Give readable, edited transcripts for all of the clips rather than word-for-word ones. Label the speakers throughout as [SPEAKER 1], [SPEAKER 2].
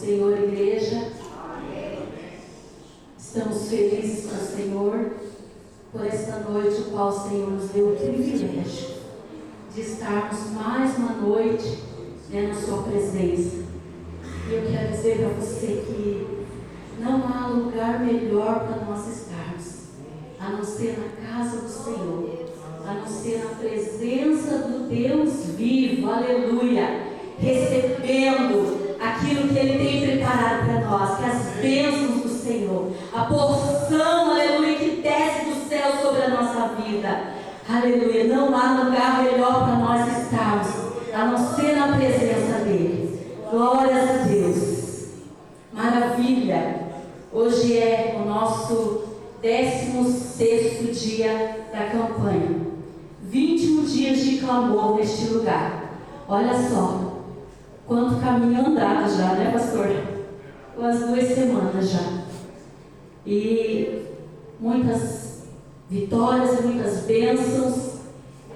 [SPEAKER 1] Senhor, igreja. Estamos felizes com o Senhor por esta noite, o qual o Senhor nos deu o privilégio de estarmos mais uma noite na sua presença. E eu quero dizer para você que não há lugar melhor para nós estarmos, a não ser na casa do Senhor, a não ser na presença do Deus vivo, aleluia, recebendo aquilo que Ele tem preparado para nós, que as bênçãos do Senhor, a porção, aleluia, que desce do céu sobre a nossa vida, aleluia. Não há lugar melhor para nós estarmos, a não ser na presença dEle. Glórias a Deus, maravilha. Hoje é o nosso 16º dia da campanha, 21 dias de clamor neste lugar. Olha só quanto caminho andado já, né, pastor? Umas 2 semanas já. E muitas vitórias, muitas bênçãos.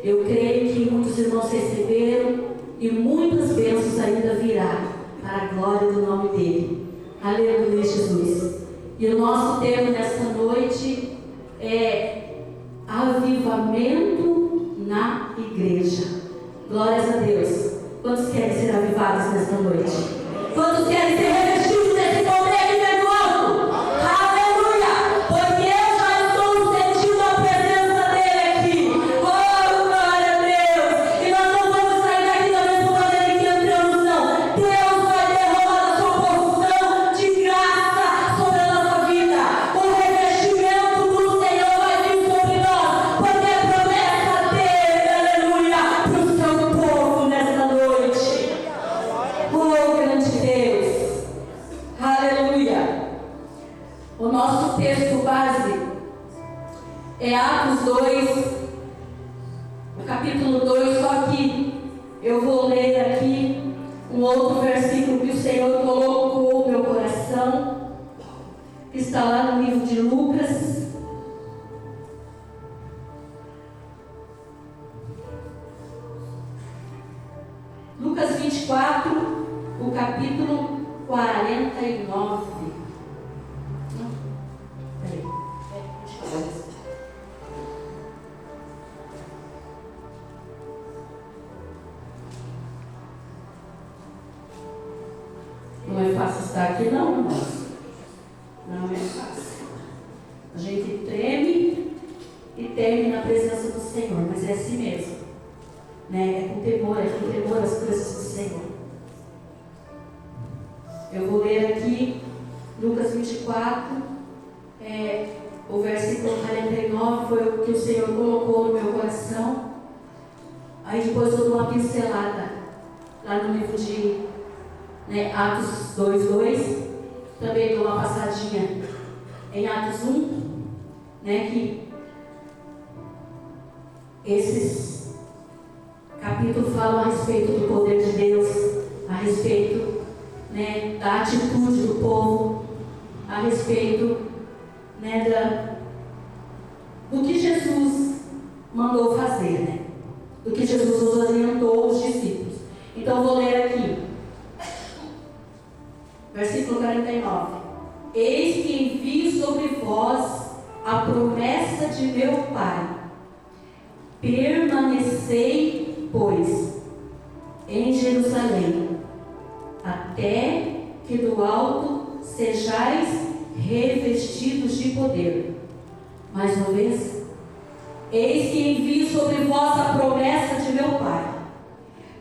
[SPEAKER 1] Eu creio que muitos irmãos receberam e muitas bênçãos ainda virá para a glória do nome dEle. Aleluia, Jesus. E o nosso tema nesta noite é avivamento na igreja. Glórias a Deus. Quantos querem ser avivados nesta noite? Quantos querem ser revestidos desse poder que vem do alto? Aleluia! Porque eu já estou sentindo a presença dEle aqui. Oh, glória a Deus! E nós não vamos sair daqui da mesma maneira que entramos, não. Deus vai derramar a sua porção de graça sobre a nossa vida. O revestimento do Senhor vai vir sobre nós, porque é promessa dEle, aleluia, para o seu povo nesta noite. Oh, grande Deus, aleluia. O nosso texto base é Atos 2, o capítulo 2, só que eu vou ler aqui um outro versículo que o Senhor colocou no meu coração, que está lá no livro de Lucas. Lucas 24, o capítulo 49. Peraí. Não é fácil estar aqui, não, irmãos. Não é fácil. A gente treme e teme na presença do Senhor, mas é assim mesmo. É com temor as coisas do Senhor. Eu vou ler aqui Lucas 24, o versículo 49 foi o que o Senhor colocou no meu coração. Aí depois eu dou uma pincelada lá no livro de Atos 2:2. Também dou uma passadinha em Atos 1, que esses capítulo fala a respeito do poder de Deus, a respeito da atitude do povo, a respeito do que Jesus mandou fazer, do que Jesus nos orientou os discípulos. Então vou ler aqui, versículo 49. Eis que envio sobre vós a promessa de meu Pai. Permanecei, pois, em Jerusalém, até que do alto sejais revestidos de poder. Mais uma vez. Eis que envio sobre vós a promessa de meu Pai.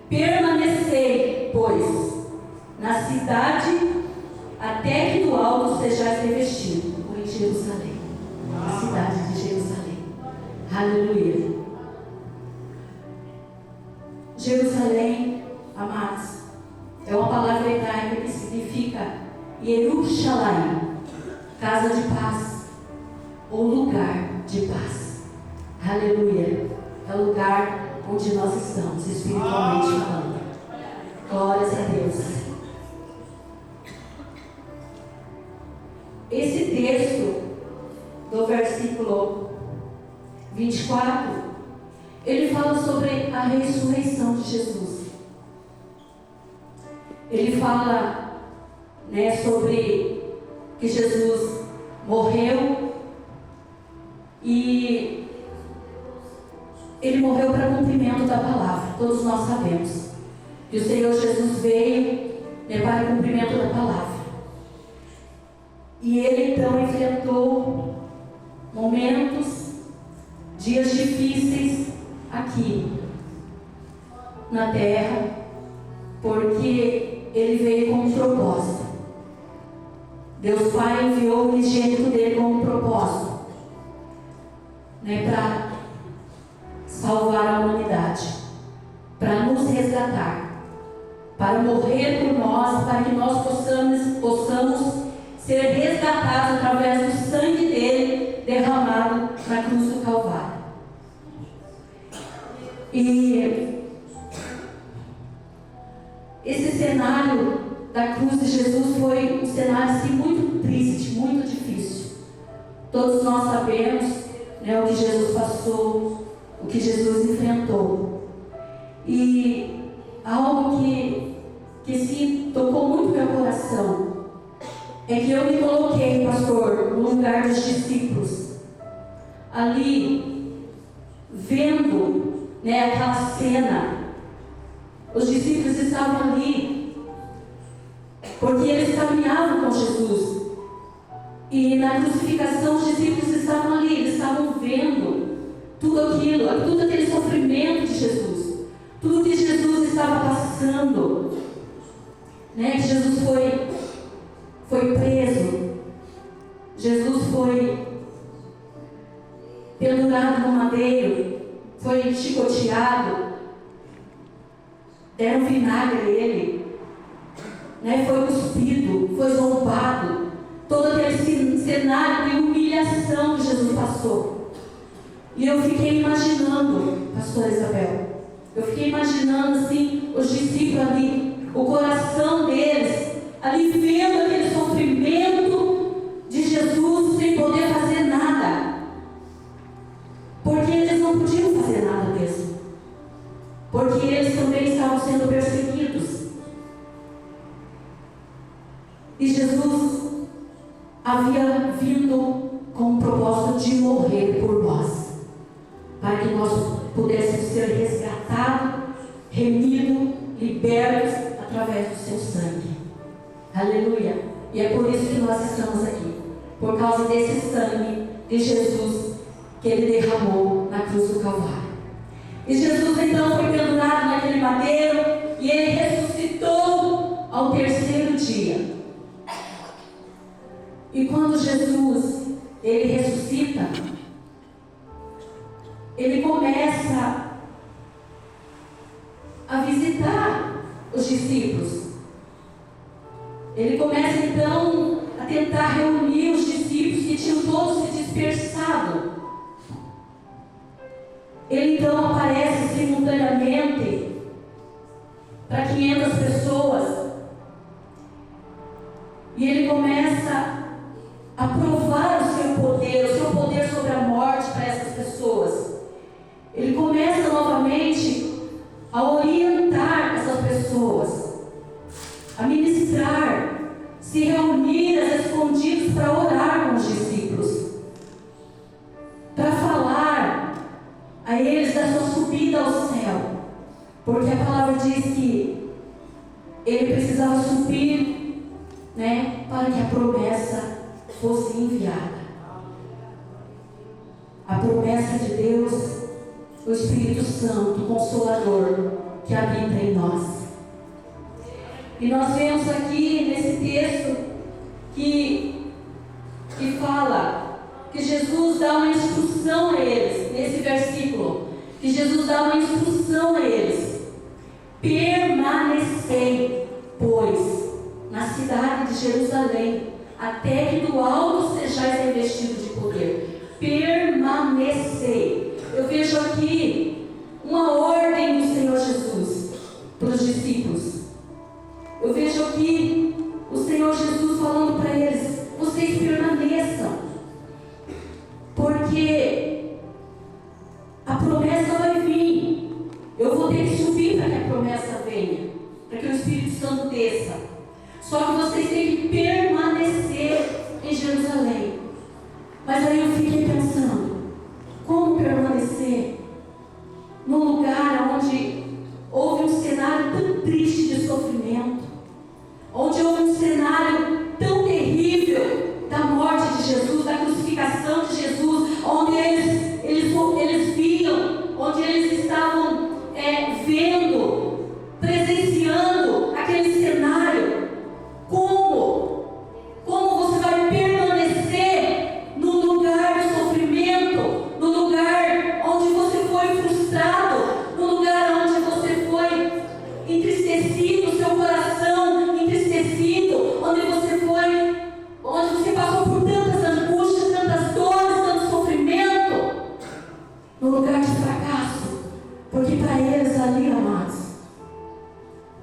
[SPEAKER 1] Permanecei, pois, na cidade, até que do alto sejais revestidos, ou em Jerusalém, na cidade de Jerusalém. Aleluia. Jerusalém, amados, é uma palavra hebraica que significa Yerushalayim, casa de paz, ou lugar de paz. Aleluia. É o lugar onde nós estamos, espiritualmente falando. Glórias a Deus. Esse texto do versículo 24, ele fala sobre a ressurreição de Jesus. Ele fala né, sobre que Jesus morreu e Ele morreu para cumprimento da palavra. Todos nós sabemos que o Senhor Jesus veio, né, para cumprimento da palavra. E Ele então enfrentou momentos, dias difíceis aqui na terra, porque Ele veio com um propósito. Deus Pai enviou o unigênito dele com um propósito, né, para salvar a humanidade, para nos resgatar, para morrer por nós, para que nós possamos ser resgatados através do sangue dele derramado na cruz do Calvário. E esse cenário da cruz de Jesus foi um cenário assim, muito triste, muito difícil. Todos nós sabemos, né, o que Jesus passou, o que Jesus enfrentou. E algo que se tocou muito meu coração é que eu me coloquei, pastor, no lugar dos discípulos, ali, vendo, né, aquela cena. Os discípulos estavam ali porque eles caminhavam com Jesus, e na crucificação os discípulos estavam ali, eles estavam vendo tudo aquilo, todo aquele sofrimento de Jesus, tudo que Jesus estava passando, né? Que Jesus foi preso, Jesus foi pendurado no madeiro, foi chicoteado, deram vinagre a ele, né? Foi cuspido, foi zombado, todo aquele cenário de humilhação que Jesus passou. E eu fiquei imaginando, pastora Isabel, eu fiquei imaginando assim, os discípulos ali, o coração deles, ali vendo aquele sofrimento de Jesus sem poder fazer nada, porque eles não podiam fazer nada mesmo, porque eles também estavam sendo perseguidos. E Jesus havia vindo com o propósito de morrer por nós, para que nós pudéssemos ser resgatados, remidos, libertos através do seu sangue. Aleluia! E é por isso que nós estamos aqui, por causa desse sangue de Jesus que Ele derramou na cruz do Calvário. E Jesus então foi pendurado naquele madeiro e Ele ressuscitou ao terceiro dia. E quando Jesus, Ele ressuscita, Ele começa a visitar os discípulos. Ele começa então a tentar reunir os discípulos que tinham todos se dispersado. Ele então aparece simultaneamente para 500 pessoas. E ele começa a provar o seu poder sobre a morte para essas pessoas. Ele começa novamente a orientar essas pessoas, a ministrar, se reunir às escondidas para orar com os discípulos, para falar a eles da sua subida ao céu, porque a palavra diz que ele precisava subir, né, para que a promessa fosse enviada. A promessa de Deus, o Espírito Santo, o Consolador, que habita em nós. E nós vemos aqui nesse texto que fala que Jesus dá uma instrução a eles, nesse versículo, que Jesus dá uma instrução a eles: permanecei, pois, na cidade de Jerusalém, até que do alto sejais revestidos de poder. Permanecei. Eu vejo aqui uma ordem do Senhor Jesus para os discípulos. Eu vejo aqui o Senhor Jesus falando para eles: vocês permaneçam, porque a promessa vai vir. Eu vou ter que subir para que a promessa venha, para que o Espírito Santo desça. Só que vocês têm que permanecer em Jerusalém. Mas aí eu fiquei pensando, como permanecer num lugar onde houve um cenário tão triste de sofrimento, onde houve um cenário tão terrível da morte de Jesus, da crucificação de Jesus, onde eles viam, onde eles estavam vendo, presenciando aquele cenário. Como você vai permanecer no lugar de sofrimento, no lugar onde você foi frustrado, no lugar onde você foi entristecido, seu coração entristecido, onde você passou por tantas angústias, tantas dores, tanto sofrimento, no lugar de fracasso, porque para eles ali, amados,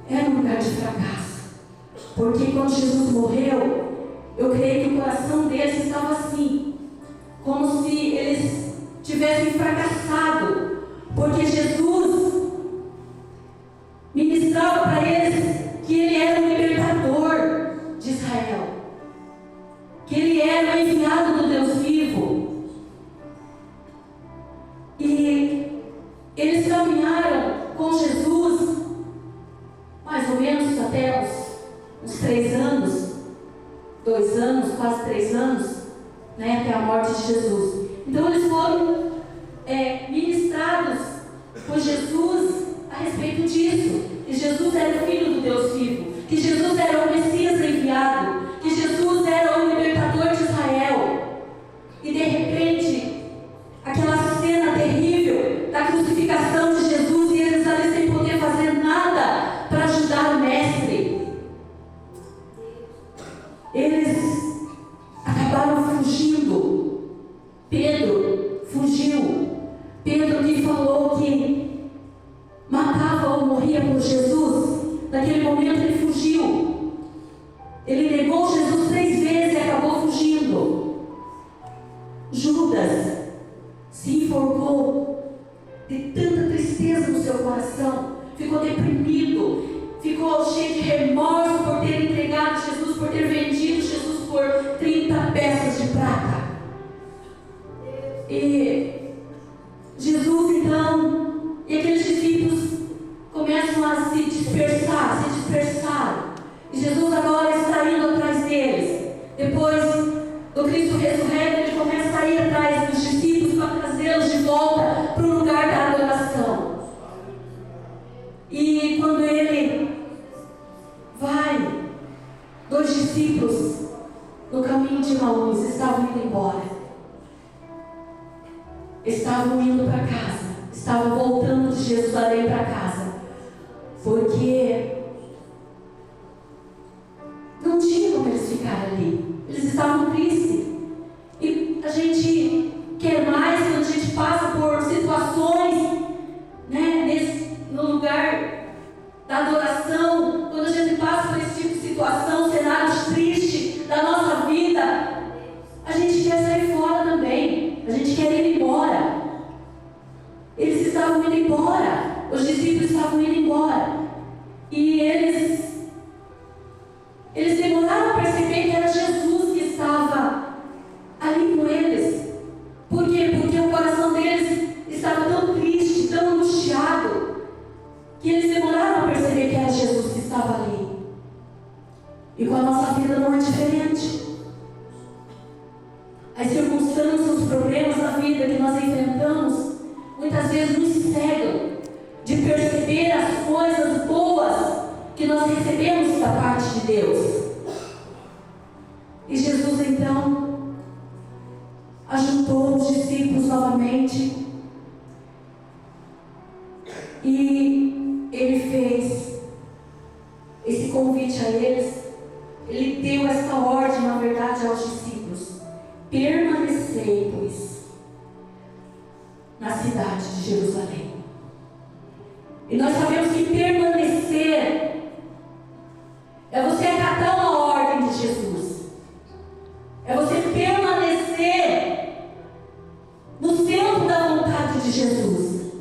[SPEAKER 1] era um lugar de fracasso. Porque quando Jesus morreu, eu creio que o coração deles estava assim, como se eles tivessem fracassado, porque Jesus ministrava para eles que Ele era o libertador de Israel, que Ele era o enviado do Deus vivo. E eles caminharam com Jesus mais ou menos até uns 3 anos, 2 anos, quase 3 anos, né, até a morte de Jesus. Então eles foram ministrados por Jesus a respeito disso, que Jesus era o Filho do Deus vivo, que Jesus era o Messias enviado, que Jesus era o libertador de Israel. E de repente, aquela cena terrível da crucificação de Jesus, e eles ali sem poder fazer nada para ajudar o Mestre. Eles acabaram fugindo. Pedro fugiu. Pedro que falou que matava ou morria por Jesus, naquele momento ele fugiu. Ele negou Jesus 3 vezes e acabou fugindo. Judas se enforcou de tanta tristeza no seu coração, ficou deprimido, ficou cheio de remorso por ter entregado Jesus, por ter vendido Jesus por 30 peças de prata. E Jesus então, e aqueles discípulos começam a se dispersar. E Jesus agora está indo atrás deles. Depois do Cristo ressurreto, ele começa a ir atrás dos discípulos para trazê-los de volta para o lugar da adoração. E quando ele vai, 2 discípulos no caminho de Emaús estavam indo embora. Estavam indo para casa. Estavam voltando de Jerusalém para casa. Porque não tinha como eles ficarem ali. Eles estavam tristes. E a gente quer mais quando a gente passa por situações, né, no lugar da adoração, quando a gente passa por esse tipo de situação, cenários tristes da nossa vida, a gente quer sair fora também. A gente quer ir embora. Eles estavam indo embora. Os discípulos estavam indo embora. E eles demoraram a perceber que era Jesus que estava ali com eles. Por quê? Porque o coração deles estava tão triste, tão angustiado, que eles demoraram a perceber que era Jesus que estava ali. E com a nossa vida não é diferente. As circunstâncias, os problemas da vida que nós enfrentamos, muitas vezes nos cegam de perceber as coisas boas que nós recebemos da parte de Deus. E Jesus então ajuntou os discípulos novamente e ele fez esse convite a eles. Ele deu essa ordem, na verdade, aos discípulos: permanecei, pois, na cidade de Jerusalém. E nós sabemos que permanecer é você acatar uma ordem de Jesus. É você permanecer no centro da vontade de Jesus.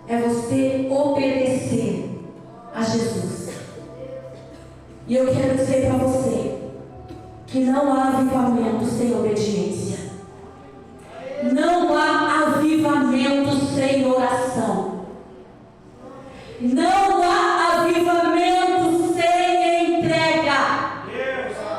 [SPEAKER 1] É você obedecer a Jesus. E eu quero dizer para você que não há avivamento sem obediência. Não há avivamento sem oração. Não há avivamento sem entrega.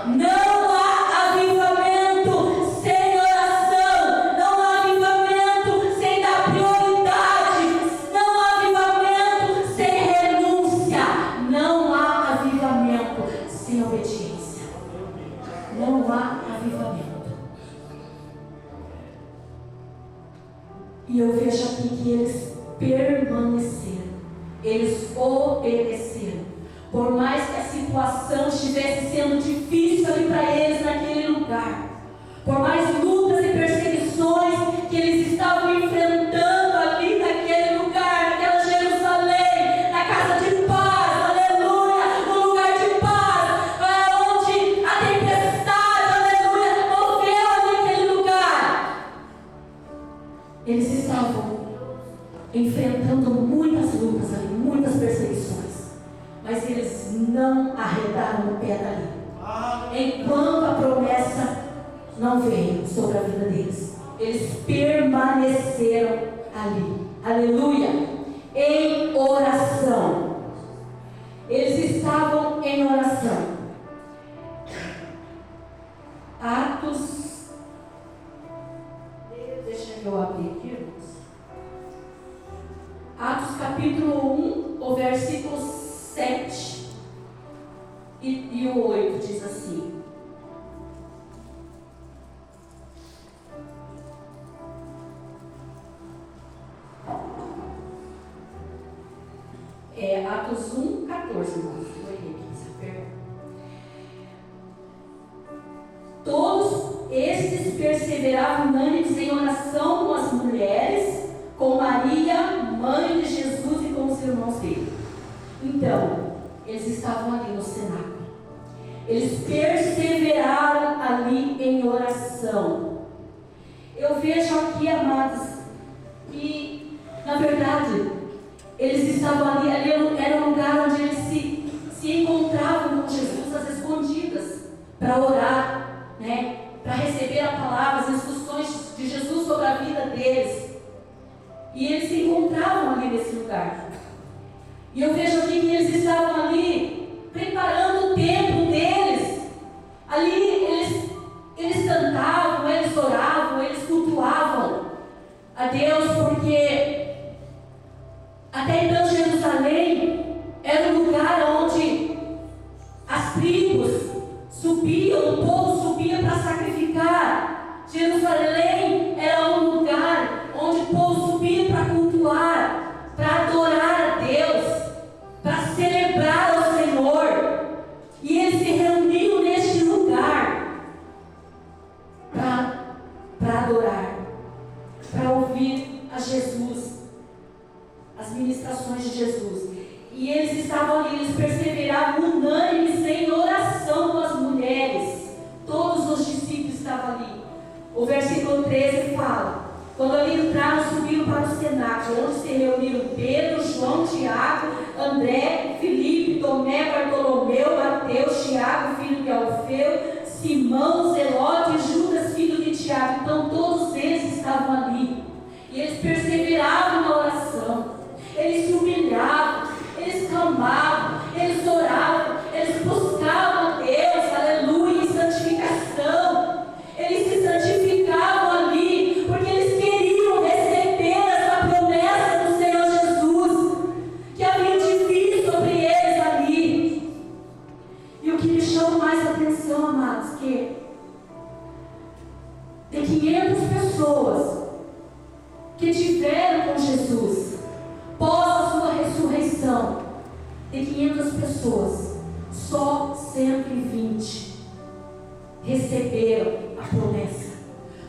[SPEAKER 1] Não há avivamento sem oração. Não há avivamento sem dar prioridade. Não há avivamento sem renúncia. Não há avivamento sem obediência. Não há avivamento. E eu vejo aqui que eles permaneceram. Eles obedeceram. Por mais que a situação estivesse sendo difícil ali para eles naquele lugar, por mais lutas e perseguições que eles estavam enfrentando ali naquele lugar, naquela Jerusalém, na casa de paz, aleluia, no lugar de paz, onde a tempestade, aleluia, moveu ali naquele lugar. Eles estavam enfrentando muitas lutas ali, muitas perseguições, mas eles não arredaram o pé dali, enquanto a promessa não veio sobre a vida deles. Eles permaneceram ali, aleluia, em oração. Eles estavam em oração. Atos, deixa eu abrir aqui, irmãos. Atos capítulo 1, o versículo 7 e o 8 diz assim: Atos 1, 14, irmãos. Todos estes perseveravam unânimes em oração com as mulheres, com Maria, mãe de Jesus, e com os irmãos dele. Então, eles estavam ali no cenáculo. Eles perseveraram ali em oração. Eu vejo aqui, amados, que, na verdade, eles estavam ali era um lugar onde eles se encontravam com Jesus às escondidas, para orar, né? Para receber a palavra, as instruções de Jesus sobre a vida deles. E eles se encontravam ali nesse lugar. E eu vejo aqui que eles estavam ali preparando o tempo deles. Ali eles cantavam, eles oravam, eles cultuavam a Deus, porque até então Jerusalém era um lugar onde as tribos subiam, o povo subia para sacrificar. Jerusalém era um lugar onde o povo subia para cultuar, para adorar a Deus, para celebrar ao Senhor. E eles se reuniam neste lugar para adorar, para ouvir a Jesus, as ministrações de Jesus. E eles estavam ali, eles perseveravam unânimes em oração com as mulheres. Todos os discípulos estavam ali. O versículo 13 fala: quando ali entraram, subiram para o cenáculo, onde se reuniram Pedro, João, Tiago, André, Filipe, Tomé, Bartolomeu, Mateus, Tiago, filho de Alfeu, Simão, Zelote e Judas, filho de Tiago. Então todos eles estavam ali. E eles perseveravam na oração. Eles se humilhavam, eles clamavam, eles oravam, eles buscavam a Deus, aleluia, em santificação. Eles se santificavam ali, porque eles queriam receber essa promessa do Senhor Jesus, que havia de vir sobre eles ali. E o que me chama mais a atenção, amados, que de 500 pessoas que tiveram com Jesus, pós a sua ressurreição, de 500 pessoas, só 120 receberam a promessa.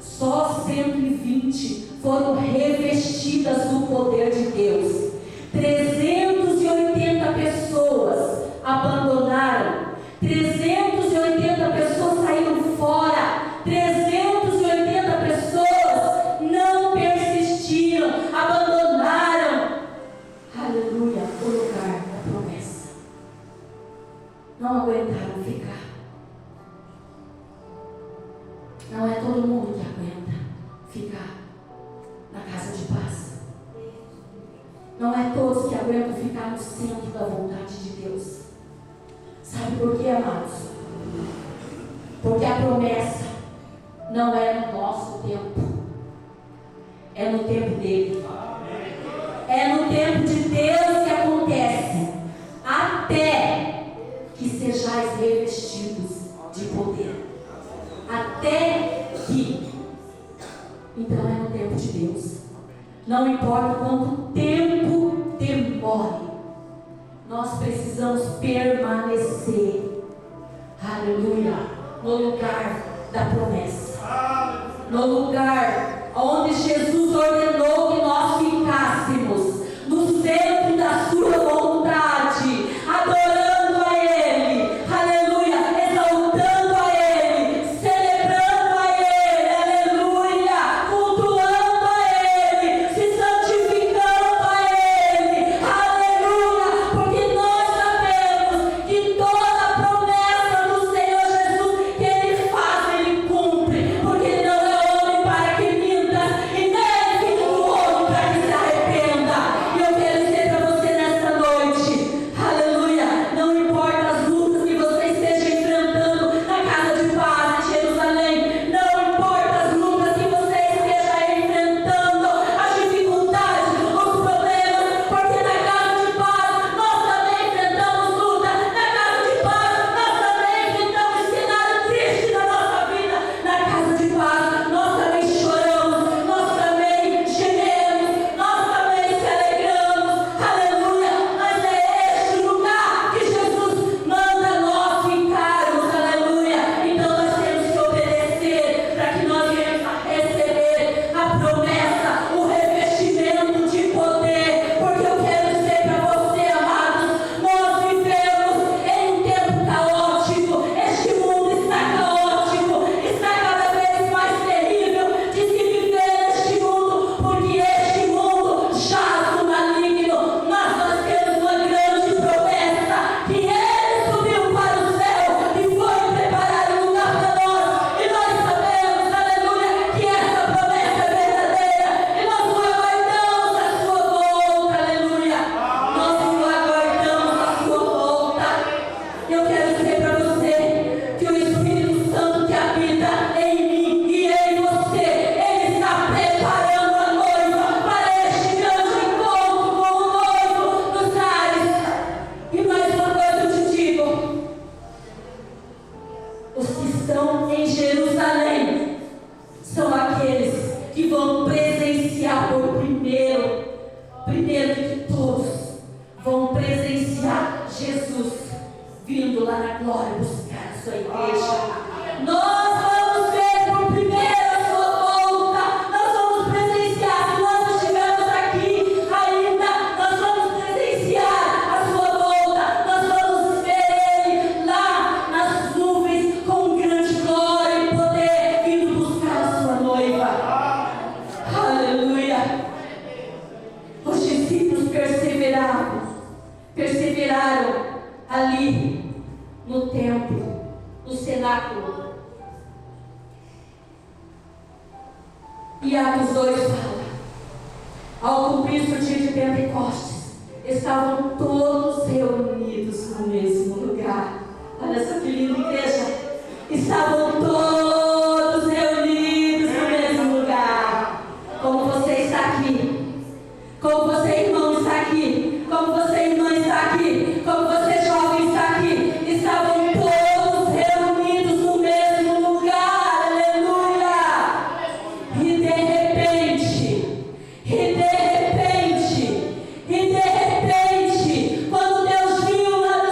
[SPEAKER 1] Só 120 foram revestidas do poder de Deus. 380 pessoas abandonaram. 380 pessoas saíram fora. 380 pessoas não persistiram, abandonaram, aleluia, o lugar da promessa. não aguentaram ficar. Não é todo mundo que aguenta ficar na casa de paz. Não é todos que aguentam ficar no centro da vontade de Deus. Sabe por quê, amados? Porque a promessa não é no nosso tempo, é no tempo dele. É no tempo de Deus que acontece, até que sejais revestidos de poder. Até que. Então é no tempo de Deus. Não importa quanto tempo demore, nós precisamos permanecer, aleluia, no lugar da promessa, no lugar onde Jesus ordenou que nós ficássemos, no centro da sua vontade, adorando a Ele, aleluia, exaltando a Ele, celebrando a Ele, aleluia, cultuando a Ele, se santificando a Ele, aleluia, porque nós sabemos que toda promessa do Senhor Jesus que Ele faz, Ele cumpre, porque Ele não é homem para que minta, e nem é filho do homem para que se arrependa. E eu quero dizer para você nesta noite, aleluia, não importa as lutas que você esteja enfrentando na casa de paz em Jerusalém, não importa as lutas que você esteja enfrentando, as dificuldades, os problemas, porque na casa de paz nós também enfrentamos luta, na casa de paz nós também enfrentamos cenário triste na nossa vida, na casa de paz nós também choramos, nós também gememos, nós também se alegramos, aleluia, mas é este lugar que Jesus manda nós ficarmos, aleluia. Então nós temos que obedecer para que nós venhamos a receber a promessa, o revestimento de poder, porque eu quero dizer para você, amados, nós vivemos em um tempo caótico, este mundo está caótico, está cada vez mais terrível de se viver neste mundo, porque este mundo jaz no maligno, mas nós temos uma grande promessa, que Ele subiu para o céu e foi preparar um lugar para nós, e nós sabemos, aleluia, que essa promessa é verdadeira, e nós o aguardamos a sua volta, aleluia, nós o aguardamos a sua volta. Eu quero dizer para você que o Espírito Santo que habita em mim e em você, Ele está preparando a noiva para este grande encontro com o noivo dos ares. E mais uma coisa eu te digo: os que estão em Jerusalém são aqueles que vão presenciar por primeiro de todos, vão presenciar Jesus vindo lá na glória buscar a sua igreja. Nós vamos ver por primeiro a sua volta, nós vamos presenciar, se nós estivermos aqui ainda, nós vamos presenciar a sua volta, nós vamos ver Ele lá nas nuvens com grande glória e poder, vindo buscar a sua noiva. Aleluia. Os discípulos perseveraram ali no templo, no cenáculo. E Atos 2 fala: ao cumprir-se o dia de Pentecostes, estavam todos reunidos no mesmo lugar. Olha só que linda igreja! Estavam todos reunidos no mesmo lugar. Como você está aqui, como você, irmão, está aqui, como você, irmã, está aqui, como você, jovem, está aqui, estavam todos reunidos no mesmo lugar, aleluia. E de repente, quando Deus viu na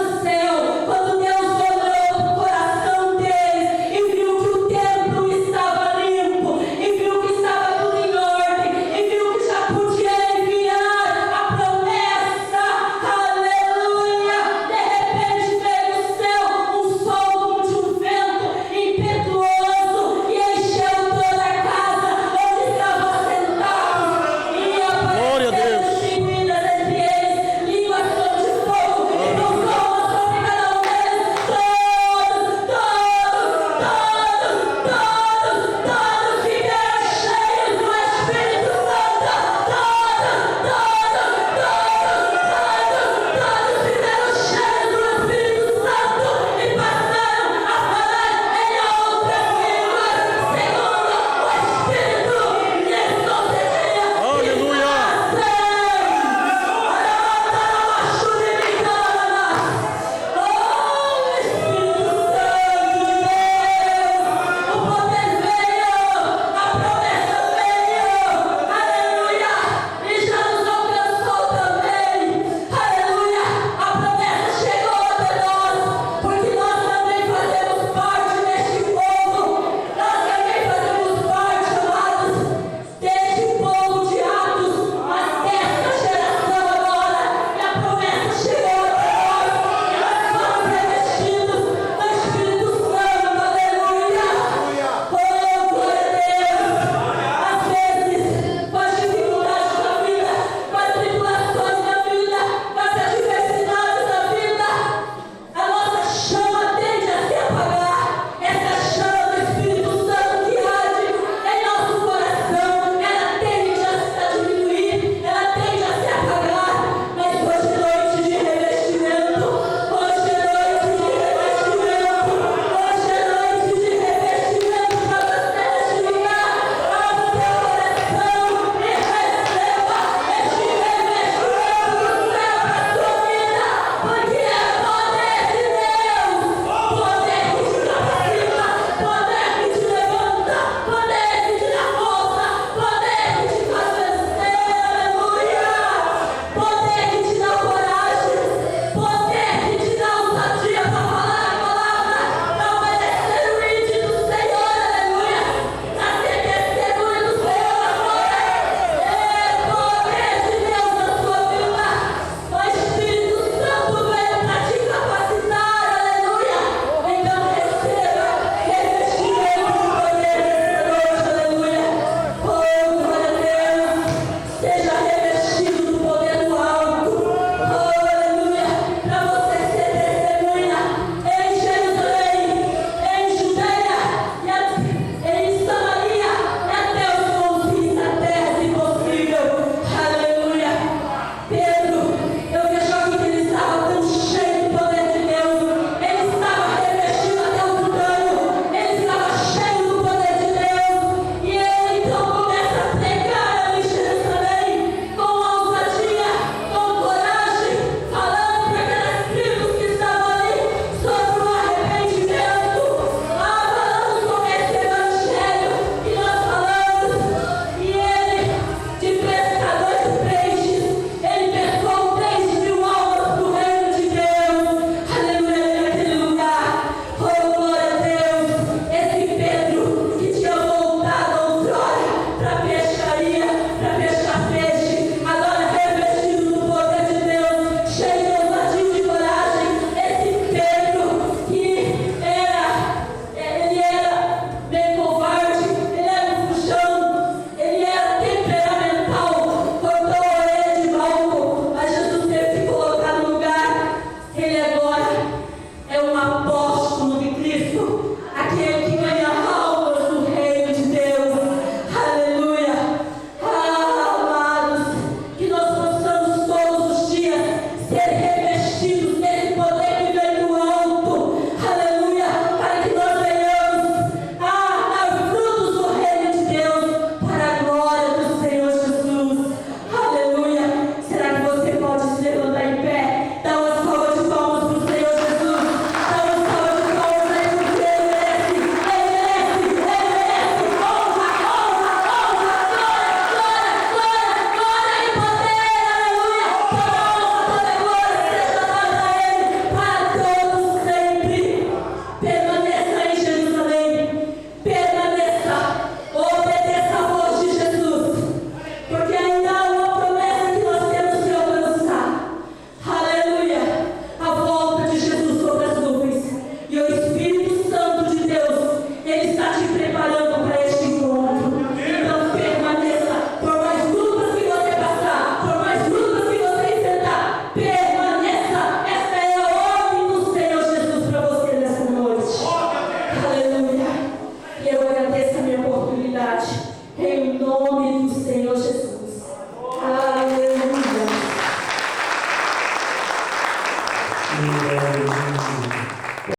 [SPEAKER 1] autoridade. Em nome do